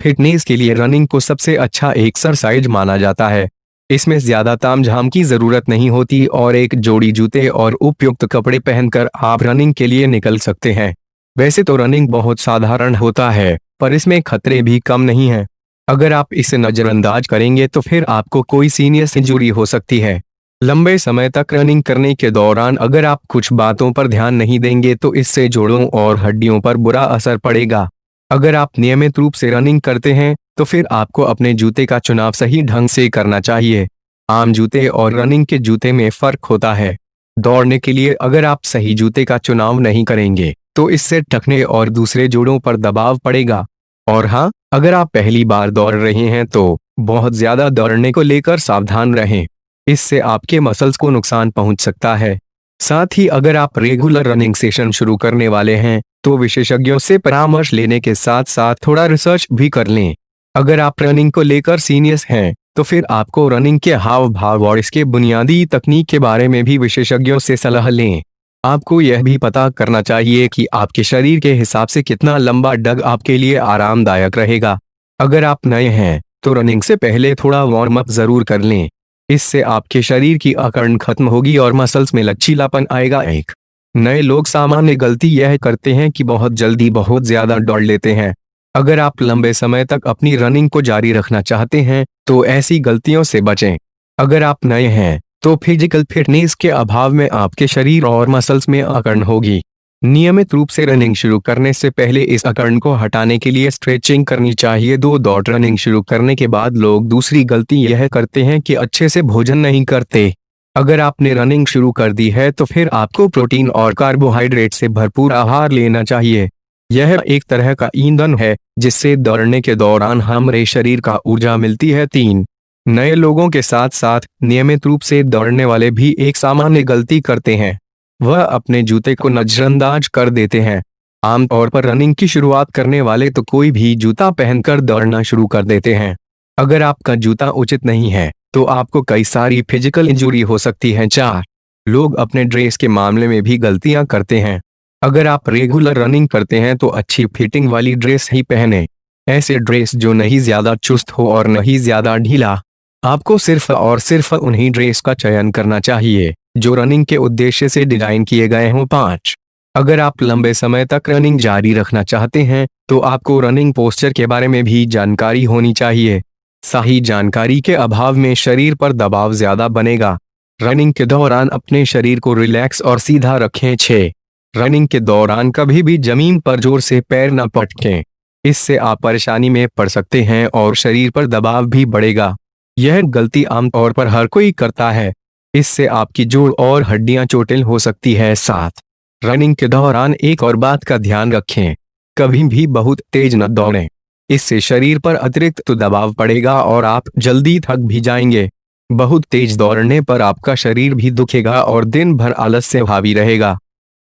Fitness के लिए running को सबसे अच्छा एक्सरसाइज माना जाता है। इसमें ज्यादा तामझाम की जरूरत नहीं होती और एक जोड़ी जूते और उपयुक्त कपड़े पहनकर आप रनिंग के लिए निकल सकते हैं। वैसे तो रनिंग बहुत साधारण होता है, पर इसमें खतरे भी कम नहीं हैं। अगर आप इसे नजरअंदाज करेंगे तो फिर आपको कोई सीरियस इंजरी हो सकती है। लंबे समय तक रनिंग करने के दौरान अगर आप कुछ बातों पर ध्यान नहीं देंगे तो इससे जोड़ों और हड्डियों पर बुरा असर पड़ेगा। अगर आप नियमित रूप से रनिंग करते हैं तो फिर आपको अपने जूते का चुनाव सही ढंग से करना चाहिए। आम जूते और रनिंग के जूते में फर्क होता है। दौड़ने के लिए अगर आप सही जूते का चुनाव नहीं करेंगे तो इससे टखने और दूसरे जोड़ों पर दबाव पड़ेगा। और हाँ, अगर आप पहली बार दौड़ रहे हैं तो बहुत ज्यादा दौड़ने को लेकर सावधान रहें। इससे आपके मसल्स को नुकसान पहुंच सकता है। साथ ही अगर आप रेगुलर रनिंग सेशन शुरू करने वाले हैं तो विशेषज्ञों से परामर्श लेने के साथ साथ थोड़ा रिसर्च भी कर लें। अगर आप रनिंग को लेकर सीरियस हैं तो फिर आपको रनिंग के हाव भाव और इसके बुनियादी तकनीक के बारे में भी विशेषज्ञों से सलाह लें। आपको यह भी पता करना चाहिए कि आपके शरीर के हिसाब से कितना लंबा डग आपके लिए आरामदायक रहेगा। अगर आप नए हैं तो रनिंग से पहले थोड़ा वार्म अप जरूर कर लें। इससे आपके शरीर की अकड़ खत्म होगी और मसल्स में लचीलापन आएगा। एक नए लोग सामान्य गलती यह करते हैं कि बहुत जल्दी बहुत ज्यादा दौड़ लेते हैं। अगर आप लंबे समय तक अपनी रनिंग को जारी रखना चाहते हैं तो ऐसी गलतियों से बचें। अगर आप नए हैं तो फिजिकल फिटनेस के अभाव में आपके शरीर और मसल्स में अकड़ होगी। नियमित रूप से रनिंग शुरू करने से पहले इस अकड़ को हटाने के लिए स्ट्रेचिंग करनी चाहिए। दो दौड़ रनिंग शुरू करने के बाद लोग दूसरी गलती यह करते हैं कि अच्छे से भोजन नहीं करते। अगर आपने रनिंग शुरू कर दी है तो फिर आपको प्रोटीन और कार्बोहाइड्रेट से भरपूर आहार लेना चाहिए। यह एक तरह का ईंधन है जिससे दौड़ने के दौरान हमारे शरीर का ऊर्जा मिलती है। 3 नए लोगों के साथ साथ नियमित रूप से दौड़ने वाले भी एक सामान्य गलती करते हैं। वह अपने जूते को नजरअंदाज कर देते हैं। आमतौर पर रनिंग की शुरुआत करने वाले तो कोई भी जूता पहनकर दौड़ना शुरू कर देते हैं। अगर आपका जूता उचित नहीं है तो आपको कई सारी फिजिकल इंजरी हो सकती है। 4 लोग अपने ड्रेस के मामले में भी गलतियां करते हैं। अगर आप रेगुलर रनिंग करते हैं तो अच्छी फिटिंग वाली ड्रेस ही पहने। ऐसे ड्रेस जो नहीं ज्यादा चुस्त हो और नहीं ज्यादा ढीला। आपको सिर्फ और सिर्फ उन्हीं ड्रेस का चयन करना चाहिए जो रनिंग के उद्देश्य से डिजाइन किए गए हों। 5 अगर आप लंबे समय तक रनिंग जारी रखना चाहते हैं तो आपको रनिंग पोस्चर के बारे में भी जानकारी होनी चाहिए। सही जानकारी के अभाव में शरीर पर दबाव ज्यादा बनेगा। रनिंग के दौरान अपने शरीर को रिलैक्स और सीधा रखें। 6 रनिंग के दौरान कभी भी जमीन पर जोर से पैर न पटकें। इससे आप परेशानी में पड़ सकते हैं और शरीर पर दबाव भी बढ़ेगा। यह गलती आमतौर पर हर कोई करता है। इससे आपकी जोड़ और हड्डियां चोटिल हो सकती है। 7 रनिंग के दौरान एक और बात का ध्यान रखें, कभी भी बहुत तेज न दौड़ें। इससे शरीर पर अतिरिक्त दबाव पड़ेगा और आप जल्दी थक भी जाएंगे। बहुत तेज दौड़ने पर आपका शरीर भी दुखेगा और दिन भर आलस्य हावी रहेगा।